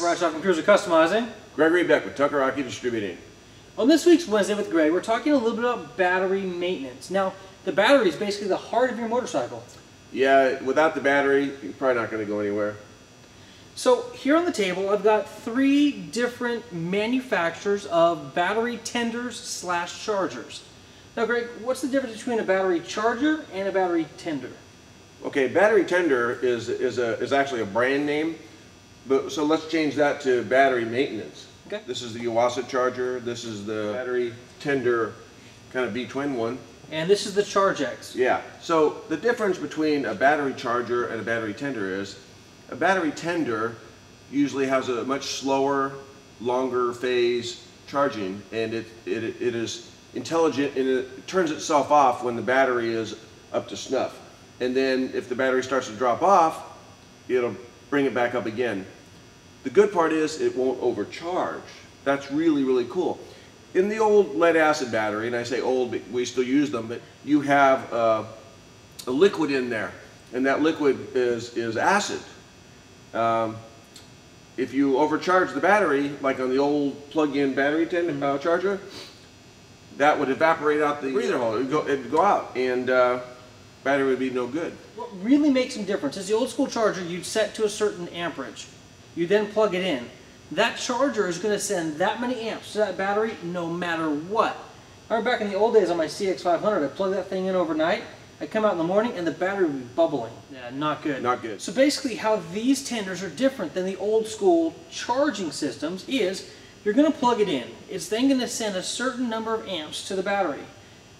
Bradshaw from Cruiser Customizing. Gregory Beck with Tucker Distributing. On this week's Wednesday with Greg, we're talking a little bit about battery maintenance. Now, the battery is basically the heart of your motorcycle. Yeah, without the battery, you're probably not going to go anywhere. So here on the table, I've got 3 different manufacturers of battery tenders / chargers. Now, Greg, what's the difference between a battery charger and a battery tender? Okay, battery tender is actually a brand name, but so let's change that to battery maintenance. Okay. This is the Yuasa charger. This is the battery tender, kind of B-twin one. And this is the ChargeX. Yeah. So the difference between a battery charger and a battery tender is a battery tender usually has a much slower, longer phase charging, and it is intelligent, and it turns itself off when the battery is up to snuff. And then if the battery starts to drop off, it'll bring it back up again. The good part is it won't overcharge. That's really, really cool. In the old lead acid battery, and I say old, but we still use them, but you have a liquid in there, and that liquid is acid. If you overcharge the battery, like on the old plug-in battery charger, that would evaporate out the breather hole. It'd go out, and battery would be no good. What really makes some difference is the old school charger you'd set to a certain amperage. You then plug it in. That charger is going to send that many amps to that battery no matter what. I remember back in the old days on my CX500, I plugged that thing in overnight, I come out in the morning and the battery would be bubbling. Yeah, not good. Not good. So basically how these tenders are different than the old school charging systems is you're going to plug it in. It's then going to send a certain number of amps to the battery.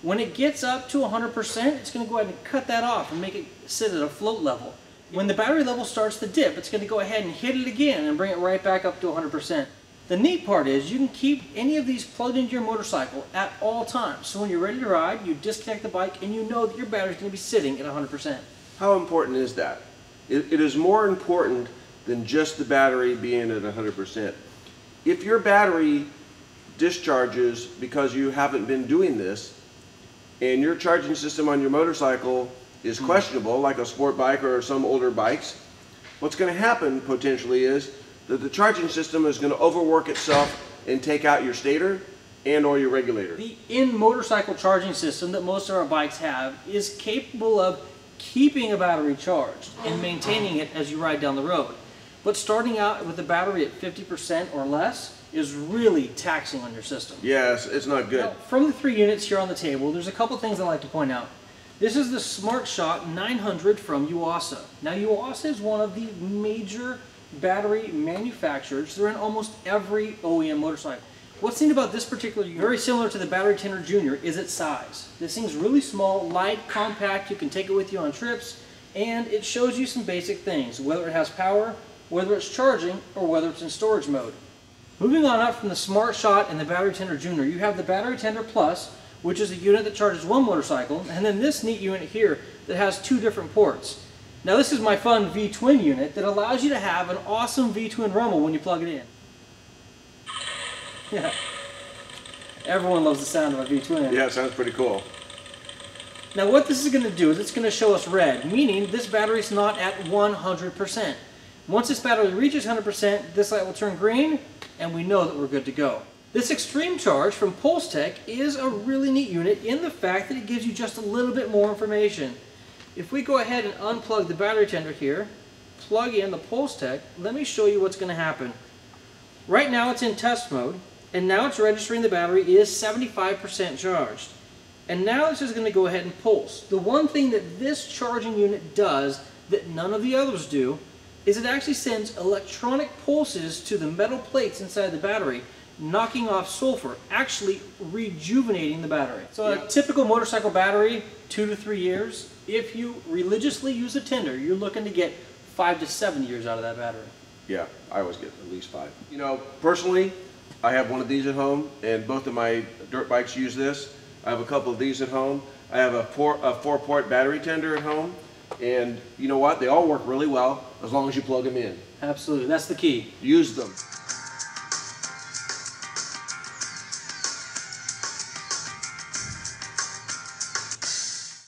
When it gets up to 100%, it's going to go ahead and cut that off and make it sit at a float level. When the battery level starts to dip, it's going to go ahead and hit it again and bring it right back up to 100%. The neat part is you can keep any of these plugged into your motorcycle at all times. So when you're ready to ride, you disconnect the bike and you know that your battery is going to be sitting at 100%. How important is that? It is more important than just the battery being at 100%. If your battery discharges because you haven't been doing this, and your charging system on your motorcycle is questionable, like a sport bike or some older bikes, what's going to happen potentially is that the charging system is going to overwork itself and take out your stator and or your regulator. The in-motorcycle charging system that most of our bikes have is capable of keeping a battery charged and maintaining it as you ride down the road. But starting out with the battery at 50% or less is really taxing on your system. Yes, it's not good. Now, from the 3 units here on the table, there's a couple things I'd like to point out. This is the SmartShot 900 from Yuasa. Now Yuasa is one of the major battery manufacturers. They're in almost every OEM motorcycle. What's neat about this particular unit, very similar to the Battery Tender Junior, is its size. This thing's really small, light, compact, you can take it with you on trips, and it shows you some basic things, whether it has power, whether it's charging, or whether it's in storage mode. Moving on up from the SmartShot and the Battery Tender Junior, you have the Battery Tender Plus, which is a unit that charges one motorcycle, and then this neat unit here that has 2 different ports. Now this is my fun V-twin unit that allows you to have an awesome V-twin rumble when you plug it in. Yeah. Everyone loves the sound of a V-twin. Yeah, it sounds pretty cool. Now what this is going to do is it's going to show us red, meaning this battery is not at 100%. Once this battery reaches 100%, this light will turn green, and we know that we're good to go. This Extreme Charge from PulseTech is a really neat unit in the fact that it gives you just a little bit more information. If we go ahead and unplug the battery tender here, plug in the PulseTech, let me show you what's going to happen. Right now it's in test mode, and now it's registering the battery is 75% charged. And now this is going to go ahead and pulse. The one thing that this charging unit does that none of the others do is it actually sends electronic pulses to the metal plates inside the battery, knocking off sulfur, actually rejuvenating the battery. So a typical motorcycle battery, 2 to 3 years. If you religiously use a tender, you're looking to get 5 to 7 years out of that battery. Yeah, I always get at least 5. You know, personally, I have one of these at home, and both of my dirt bikes use this. I have a couple of these at home. I have a 4-port battery tender at home, and you know what? They all work really well as long as you plug them in. Absolutely, that's the key. Use them.